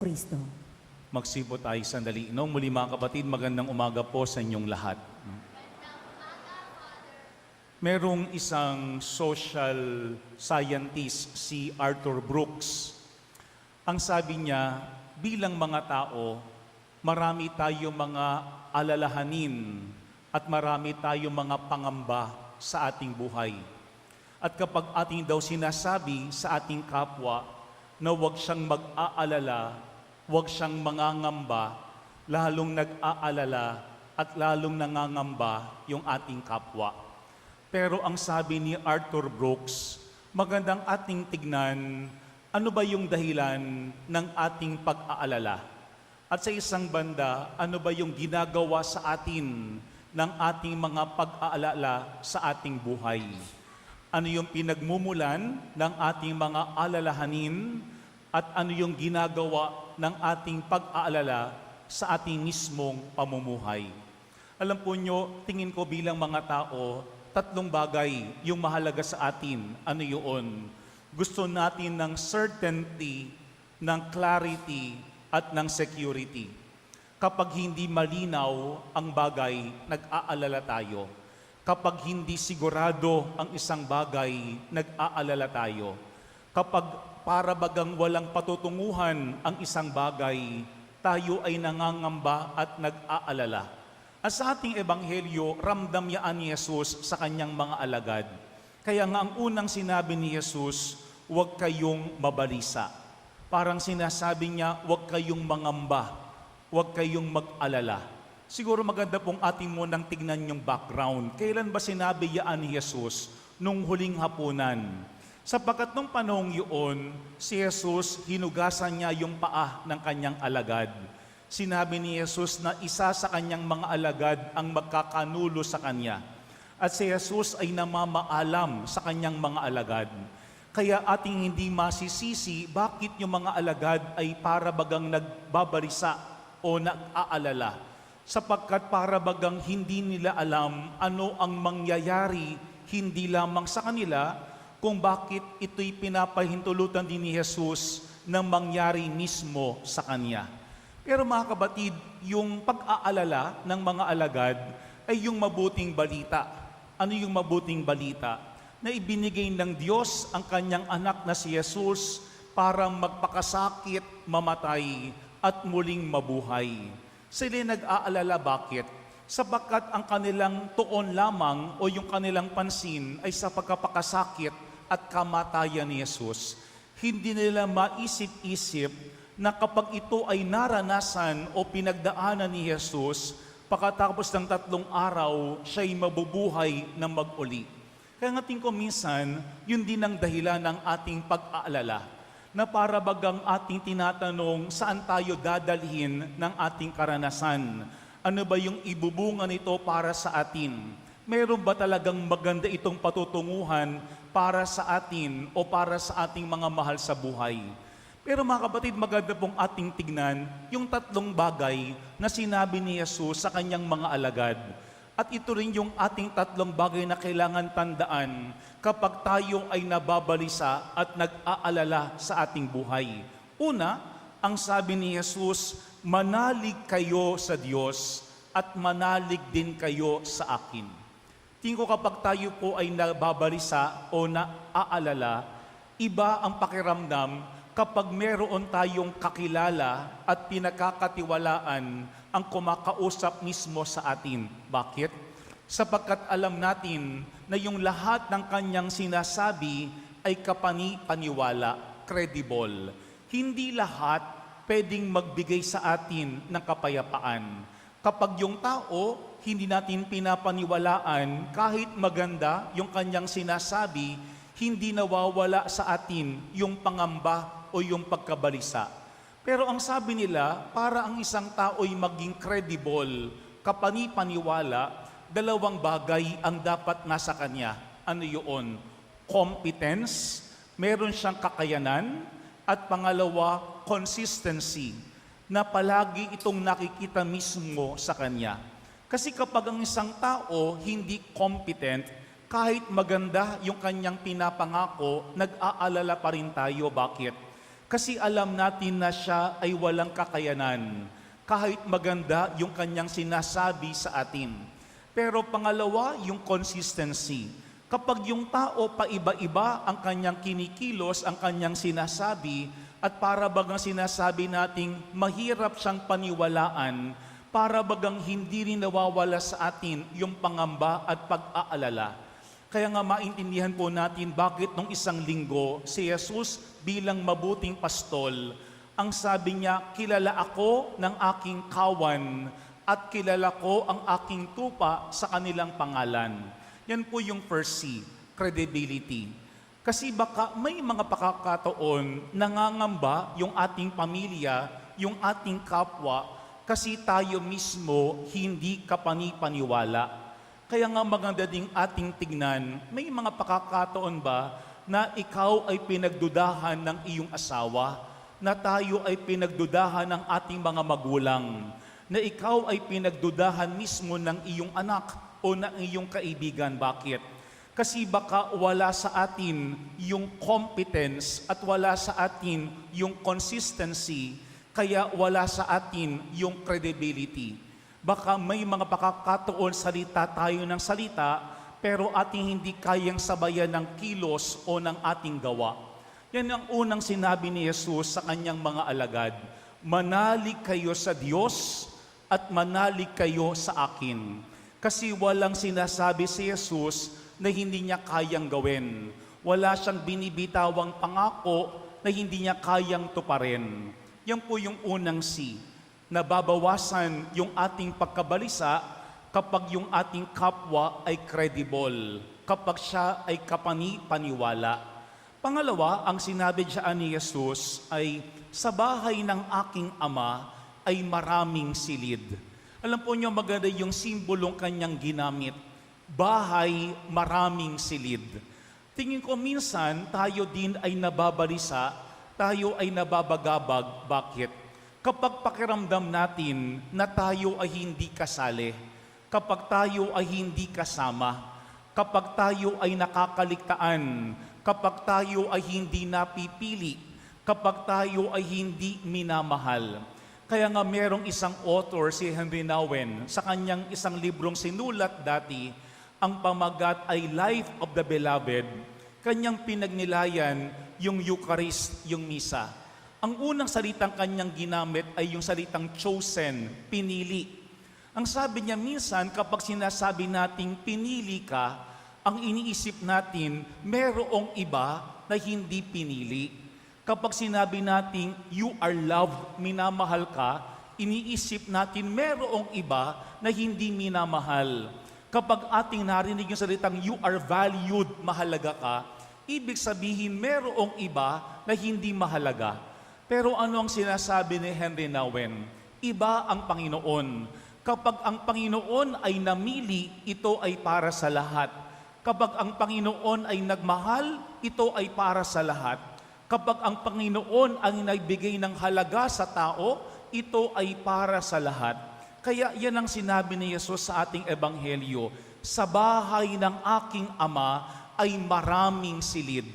Kristo. Magsipo tayo sandali. Muli mga kapatid, magandang umaga po sa inyong lahat. Merong isang social scientist, si Arthur Brooks. Ang sabi niya, bilang mga tao, marami tayong mga alalahanin at marami tayong mga pangamba sa ating buhay. At kapag ating daw sinasabi sa ating kapwa na huwag siyang mag-aalala, huwag siyang mangangamba, lalong nag-aalala at lalong nangangamba yung ating kapwa. Pero ang sabi ni Arthur Brooks, magandang ating tignan, ano ba yung dahilan ng ating pag-aalala? At sa isang banda, ano ba yung ginagawa sa atin ng ating mga pag-aalala sa ating buhay? Ano yung pinagmumulan ng ating mga alalahanin at ano yung ginagawa ng ating pag-aalala sa ating mismong pamumuhay. Alam po nyo, tingin ko bilang mga tao, tatlong bagay yung mahalaga sa atin. Ano yun? Gusto natin ng certainty, ng clarity, at ng security. Kapag hindi malinaw ang bagay, nag-aalala tayo. Kapag hindi sigurado ang isang bagay, nag-aalala tayo. Kapag para bagang walang patutunguhan ang isang bagay, tayo ay nangangamba at nag-aalala. At sa ating ebanghelyo, ramdam yaan ni Jesus sa kanyang mga alagad. Kaya nga ang unang sinabi ni Jesus, huwag kayong mabalisa. Parang sinasabi niya, huwag kayong mangamba, huwag kayong mag-alala. Siguro maganda pong ating munang tignan yung background. Kailan ba sinabi yaan ni Jesus? Nung huling hapunan. Sapagkat nung panahong yun, si Jesus, hinugasan niya yung paa ng kanyang alagad. Sinabi ni Jesus na isa sa kanyang mga alagad ang magkakanulo sa kanya. At si Jesus ay namamaalam sa kanyang mga alagad. Kaya ating hindi masisisi bakit yung mga alagad ay para bagang nagbabarisa o nag-aalala. Sapagkat para bagang hindi nila alam ano ang mangyayari hindi lamang sa kanila, kung bakit ito'y pinapahintulutan din ni Jesus na mangyari mismo sa Kanya. Pero mga kabatid, yung pag-aalala ng mga alagad ay yung mabuting balita. Ano yung mabuting balita? Na ibinigay ng Diyos ang Kanyang anak na si Jesus para magpakasakit, mamatay, at muling mabuhay. Sila nag-aalala bakit? Sapagkat ang kanilang tuon lamang o yung kanilang pansin ay sa pagkapakasakit at kamatayan ni Jesus. Hindi nila maisip-isip na kapag ito ay naranasan o pinagdaanan ni Jesus, pagkatapos ng 3 araw, siya'y mabubuhay na mag-uli. Kaya nga tingin ko minsan, yun din ang dahilan ng ating pag-aalala na para bagang ating tinatanong saan tayo dadalhin ng ating karanasan. Ano ba yung ibubunga nito para sa atin? Meron ba talagang maganda itong patutunguhan para sa atin o para sa ating mga mahal sa buhay? Pero mga kapatid, maganda pong ating tignan yung 3 bagay na sinabi ni Jesus sa kanyang mga alagad. At ito rin yung ating 3 bagay na kailangan tandaan kapag tayo ay nababalisa at nag-aalala sa ating buhay. Una, ang sabi ni Jesus, manalig kayo sa Diyos at manalig din kayo sa akin. Tingin ko kapag tayo po ay nababalisa o naaalala, iba ang pakiramdam kapag meron tayong kakilala at pinakakatiwalaan ang kumakausap mismo sa atin. Bakit? Sapagkat alam natin na yung lahat ng kanyang sinasabi ay kapani-paniwala, credible. Hindi lahat pwedeng magbigay sa atin ng kapayapaan. Kapag yung tao, hindi natin pinapaniwalaan, kahit maganda yung kanyang sinasabi, hindi nawawala sa atin yung pangamba o yung pagkabalisa. Pero ang sabi nila, para ang isang tao'y maging credible, kapani-paniwala, 2 bagay ang dapat nasa kanya. Ano yun? Competence, meron siyang kakayanan, at pangalawa, consistency, na palagi itong nakikita mismo sa kanya. Kasi kapag ang isang tao hindi competent, kahit maganda yung kanyang pinapangako, nag-aalala pa rin tayo. Bakit? Kasi alam natin na siya ay walang kakayanan, kahit maganda yung kanyang sinasabi sa atin. Pero pangalawa, yung consistency. Kapag yung tao paiba-iba ang kanyang kinikilos, ang kanyang sinasabi, at para bagang sinasabi nating mahirap siyang paniwalaan, para bagang hindi rin nawawala sa atin yung pangamba at pag-aalala. Kaya nga maintindihan po natin bakit nung isang linggo si Jesus bilang mabuting pastol, ang sabi niya, kilala ako ng aking kawan at kilala ko ang aking tupa sa kanilang pangalan. Yan po yung first C, credibility. Kasi baka may mga pakakataon nangangamba yung ating pamilya, yung ating kapwa, kasi tayo mismo hindi kapani-paniwala. Kaya nga maganda ding ating tignan, may mga pakakataon ba na ikaw ay pinagdudahan ng iyong asawa, na tayo ay pinagdudahan ng ating mga magulang, na ikaw ay pinagdudahan mismo ng iyong anak o ng iyong kaibigan. Bakit? Kasi baka wala sa atin yung competence at wala sa atin yung consistency, kaya wala sa atin yung credibility. Baka may mga pakakataon salita tayo ng salita, pero ating hindi kayang sabayan ng kilos o ng ating gawa. Yan ang unang sinabi ni Jesus sa kanyang mga alagad. Manalig kayo sa Diyos at manalig kayo sa akin. Kasi walang sinasabi si Jesus na hindi niya kayang gawin. Wala siyang binibitawang pangako na hindi niya kayang tuparin. Yan po yung unang C. Nababawasan yung ating pagkabalisa kapag yung ating kapwa ay credible, kapag siya ay kapani-paniwala. Pangalawa, ang sinabi diyan ni Jesus ay, sa bahay ng aking ama ay maraming silid. Alam po niyo, maganda yung simbolong kanyang ginamit. Bahay, maraming silid. Tingin ko minsan, tayo din ay nababalisa, tayo ay nababagabag. Bakit? Kapag pakiramdam natin na tayo ay hindi kasali, kapag tayo ay hindi kasama, kapag tayo ay nakakaligtaan, kapag tayo ay hindi napipili, kapag tayo ay hindi minamahal. Kaya nga merong isang author, si Henry Nouwen, sa kanyang isang librong sinulat dati, ang pamagat ay Life of the Beloved. Kanyang pinagnilayan yung Eucharist, yung Misa. Ang unang salitang kanyang ginamit ay yung salitang chosen, pinili. Ang sabi niya minsan kapag sinasabi nating pinili ka, ang iniisip natin merong iba na hindi pinili. Kapag sinabi nating you are loved, minamahal ka, iniisip natin merong iba na hindi minamahal. Kapag ating narinig yung salitang you are valued, mahalaga ka, ibig sabihin merong iba na hindi mahalaga. Pero ano ang sinasabi ni Henry Nouwen? Iba ang Panginoon. Kapag ang Panginoon ay namili, ito ay para sa lahat. Kapag ang Panginoon ay nagmahal, ito ay para sa lahat. Kapag ang Panginoon ang nagbigay ng halaga sa tao, ito ay para sa lahat. Kaya yan ang sinabi ni Jesus sa ating ebanghelyo, sa bahay ng aking ama ay maraming silid.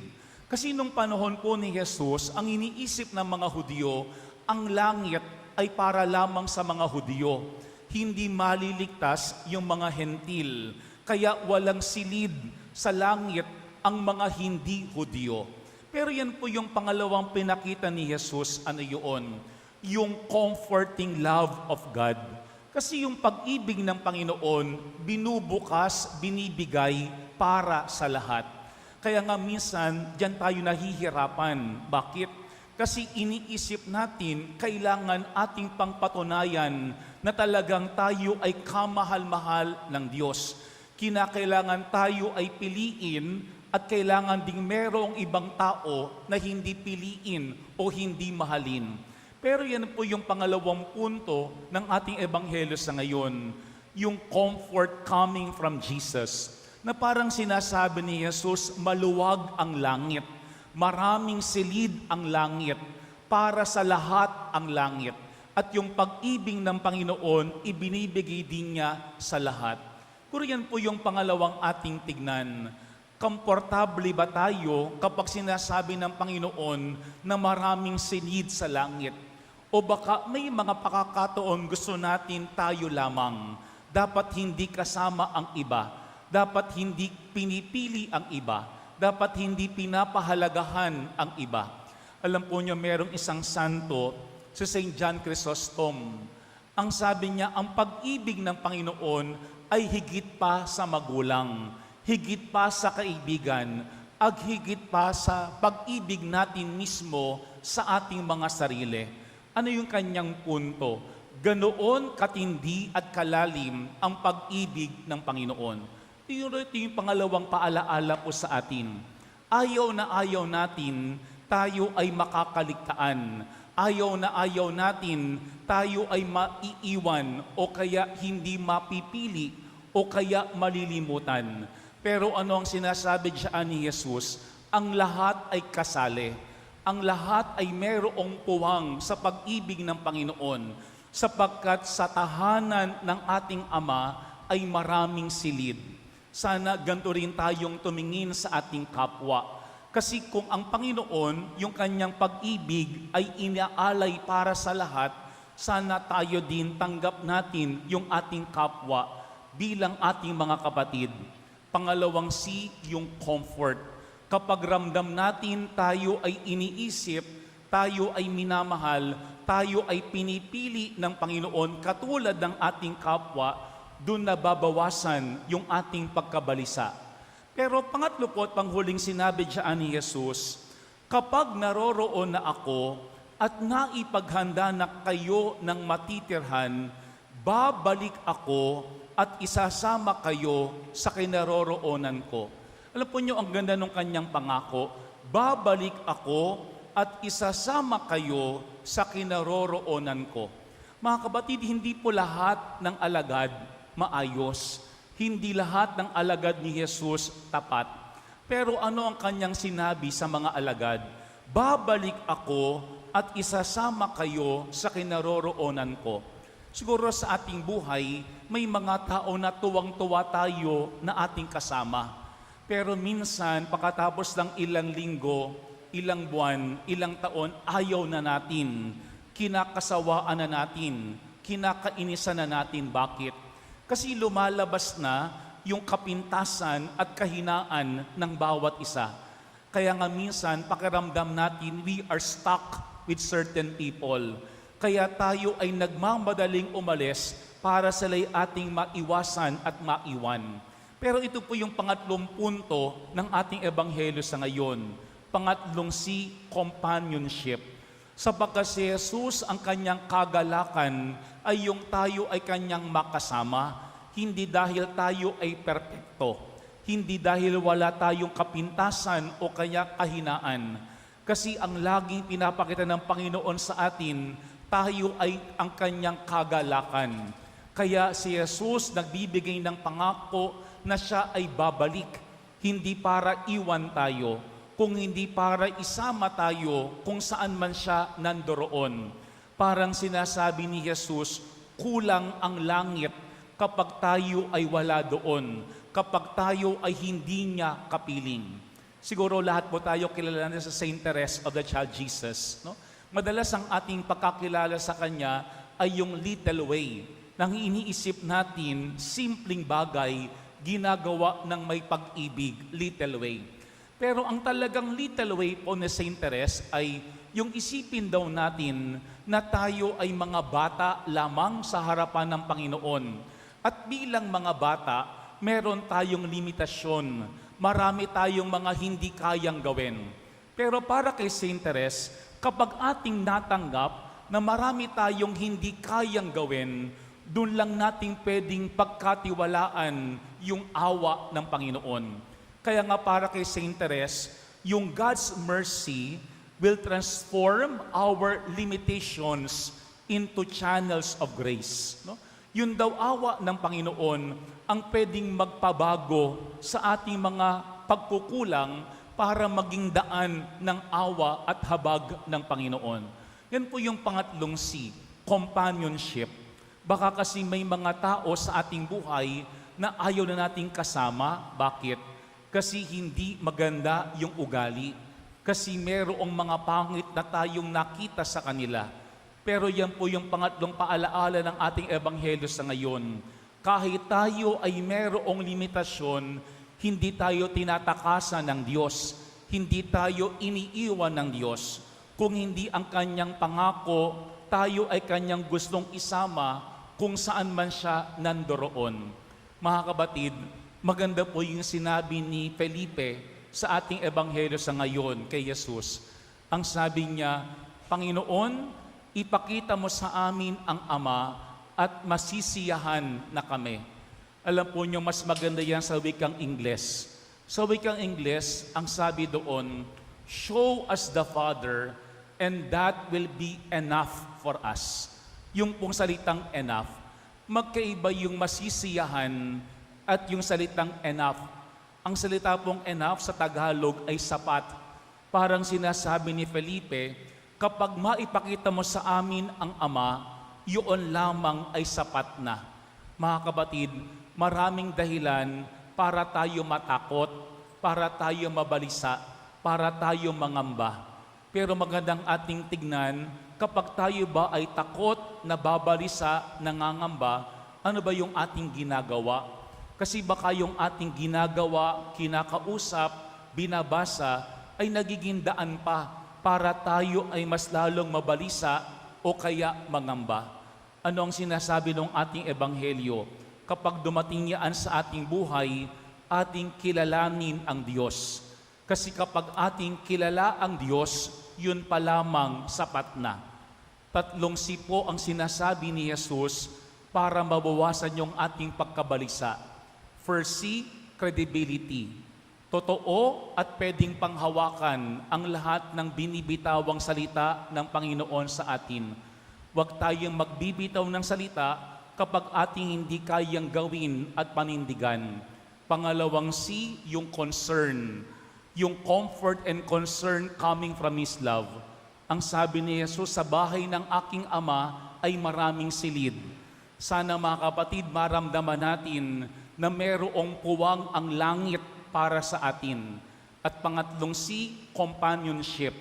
Kasi nung panahon po ni Jesus, ang iniisip ng mga Hudyo, ang langit ay para lamang sa mga Hudyo. Hindi maliligtas yung mga hentil. Kaya walang silid sa langit ang mga hindi Hudyo. Pero yan po yung pangalawang pinakita ni Jesus, ano yun? Yung comforting love of God. Kasi yung pag-ibig ng Panginoon, binubukas, binibigay para sa lahat. Kaya nga minsan, diyan tayo nahihirapan. Bakit? Kasi iniisip natin, kailangan ating pangpatunayan na talagang tayo ay kamahal-mahal ng Diyos. Kinakailangan tayo ay piliin at kailangan ding merong ibang tao na hindi piliin o hindi mahalin. Pero yan po yung pangalawang punto ng ating ebanghelyo sa ngayon, yung comfort coming from Jesus. Na parang sinasabi ni Jesus, maluwag ang langit, maraming silid ang langit, para sa lahat ang langit. At yung pag-ibig ng Panginoon, ibinibigay din niya sa lahat. Pero yan po yung pangalawang ating tignan. Komportable ba tayo kapag sinasabi ng Panginoon na maraming silid sa langit? O baka may mga pakakataon gusto natin tayo lamang. Dapat hindi kasama ang iba. Dapat hindi pinipili ang iba. Dapat hindi pinapahalagahan ang iba. Alam po niyo, merong isang santo, si St. John Chrysostom. Ang sabi niya, ang pag-ibig ng Panginoon ay higit pa sa magulang, higit pa sa kaibigan, at higit pa sa pag-ibig natin mismo sa ating mga sarili. Ano yung kanyang punto? Ganoon katindi at kalalim ang pag-ibig ng Panginoon. Ito yung pangalawang paalaala po sa atin. Ayaw na ayaw natin, tayo ay makakaligtaan. Ayaw na ayaw natin, tayo ay maiiwan o kaya hindi mapipili o kaya malilimutan. Pero ano ang sinasabi diyan ni Jesus? Ang lahat ay kasali. Ang lahat ay merong puwang sa pag-ibig ng Panginoon sapagkat sa tahanan ng ating Ama ay maraming silid. Sana ganito rin tayong tumingin sa ating kapwa. Kasi kung ang Panginoon, yung kanyang pag-ibig ay inaalay para sa lahat, sana tayo din tanggap natin yung ating kapwa bilang ating mga kapatid. Pangalawang C, yung comfort. Kapag ramdam natin tayo ay iniisip, tayo ay minamahal, tayo ay pinipili ng Panginoon katulad ng ating kapwa, doon nababawasan yung ating pagkabalisa. Pero pangatlo po at panghuling sinabi diyan ni Jesus, kapag naroroon na ako at naipaghanda na kayo ng matitirhan, babalik ako at isasama kayo sa kinaroroonan ko. Alam po niyo, ang ganda ng kanyang pangako, babalik ako at isasama kayo sa kinaroroonan ko. Mga kapatid, hindi po lahat ng alagad maayos. Hindi lahat ng alagad ni Jesus tapat. Pero ano ang kanyang sinabi sa mga alagad? Babalik ako at isasama kayo sa kinaroroonan ko. Siguro sa ating buhay, may mga tao na tuwang-tuwa tayo na ating kasama. Pero minsan, pagkatapos ng ilang linggo, ilang buwan, ilang taon, ayaw na natin. Kinakasawaan na natin. Kinakainisan na natin. Bakit? Kasi lumalabas na yung kapintasan at kahinaan ng bawat isa. Kaya nga minsan, pakiramdam natin, we are stuck with certain people. Kaya tayo ay nagmamadaling umalis para sila'y ating maiwasan at maiwan. Pero ito po yung pangatlong punto ng ating ebanghelyo sa ngayon. Pangatlong C, companionship. Sapagkat si Jesus ang kanyang kagalakan ay yung tayo ay kanyang makasama, hindi dahil tayo ay perpekto, hindi dahil wala tayong kapintasan o kaya kahinaan. Kasi ang laging pinapakita ng Panginoon sa atin, tayo ay ang kanyang kagalakan. Kaya si Jesus nagbibigay ng pangako na siya ay babalik, hindi para iwan tayo, kung hindi para isama tayo kung saan man siya nandoroon. Parang sinasabi ni Jesus, kulang ang langit kapag tayo ay wala doon, kapag tayo ay hindi niya kapiling. Siguro lahat po tayo kilala na sa Saint Teresa of the Child Jesus. No? Madalas ang ating pagkakilala sa Kanya ay yung little way. Nang iniisip natin, simpleng bagay, ginagawa ng may pag-ibig, little way. Pero ang talagang little way po ni Saint Teresa ay yung isipin daw natin na tayo ay mga bata lamang sa harapan ng Panginoon. At bilang mga bata, meron tayong limitasyon. Marami tayong mga hindi kayang gawin. Pero para kay Saint Teresa, kapag ating natanggap na marami tayong hindi kayang gawin, doon lang nating pwedeng pagkatiwalaan yung awa ng Panginoon. Kaya nga para kay Saint Teresa, yung God's mercy will transform our limitations into channels of grace. No? Yun daw awa ng Panginoon ang pwedeng magpabago sa ating mga pagkukulang para maging daan ng awa at habag ng Panginoon. Yan po yung pangatlong C, companionship. Baka kasi may mga tao sa ating buhay na ayaw na nating kasama. Bakit? kasi hindi maganda yung ugali. Kasi merong mga pangit na tayong nakita sa kanila. Pero yan po yung pangatlong paalaala ng ating ebanghelyo sa ngayon. Kahit tayo ay merong limitasyon, hindi tayo tinatakasan ng Diyos. Hindi tayo iniiwan ng Diyos. Kung hindi ang kanyang pangako, tayo ay kanyang gustong isama kung saan man siya nandoroon. Mga kapatid, maganda po yung sinabi ni Felipe sa ating ebanghelyo sa ngayon kay Jesus. Ang sabi niya, Panginoon, ipakita mo sa amin ang Ama at masisiyahan na kami. Alam po niyo, mas maganda yan sa wikang Ingles. Sa wikang Ingles, ang sabi doon, show us the Father and that will be enough for us. Yung pong salitang enough, magkaiba yung masisiyahan at yung salitang enough. Ang salita pong enough sa Tagalog ay sapat. Parang sinasabi ni Felipe, kapag maipakita mo sa amin ang Ama, yun lamang ay sapat na. Mga kapatid, maraming dahilan para tayo matakot, para tayo mabalisa, para tayo mangamba. Pero magandang ating tignan, kapag tayo ba ay takot, nababalisa, nangangamba, ano ba yung ating ginagawa? Kasi baka yung ating ginagawa, kinakausap, binabasa, ay nagiging daan pa para tayo ay mas lalong mabalisa o kaya mangamba. Ano ang sinasabi ng ating ebanghelyo? Kapag dumating yan sa ating buhay, ating kilalanin ang Diyos. Kasi kapag ating kilala ang Diyos, yun pa lamang sapat na. 3 sipo ang sinasabi ni Jesus para mabawasan yung ating pagkabalisa. First C, credibility. Totoo at pwedeng panghawakan ang lahat ng binibitawang salita ng Panginoon sa atin. Huwag tayong magbibitaw ng salita kapag ating hindi kayang gawin at panindigan. Pangalawang C, yung concern. Yung comfort and concern coming from His love. Ang sabi ni Jesus, sa bahay ng aking Ama ay maraming silid. Sana mga kapatid, maramdaman natin na merong puwang ang langit para sa atin. At pangatlong C, companionship.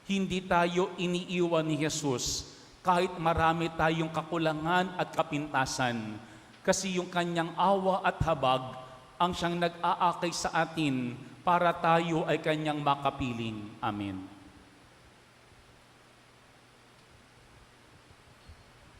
Hindi tayo iniiwan ni Jesus kahit marami tayong kakulangan at kapintasan. Kasi yung kanyang awa at habag ang siyang nag-aakay sa atin para tayo ay kanyang makapiling. Amen.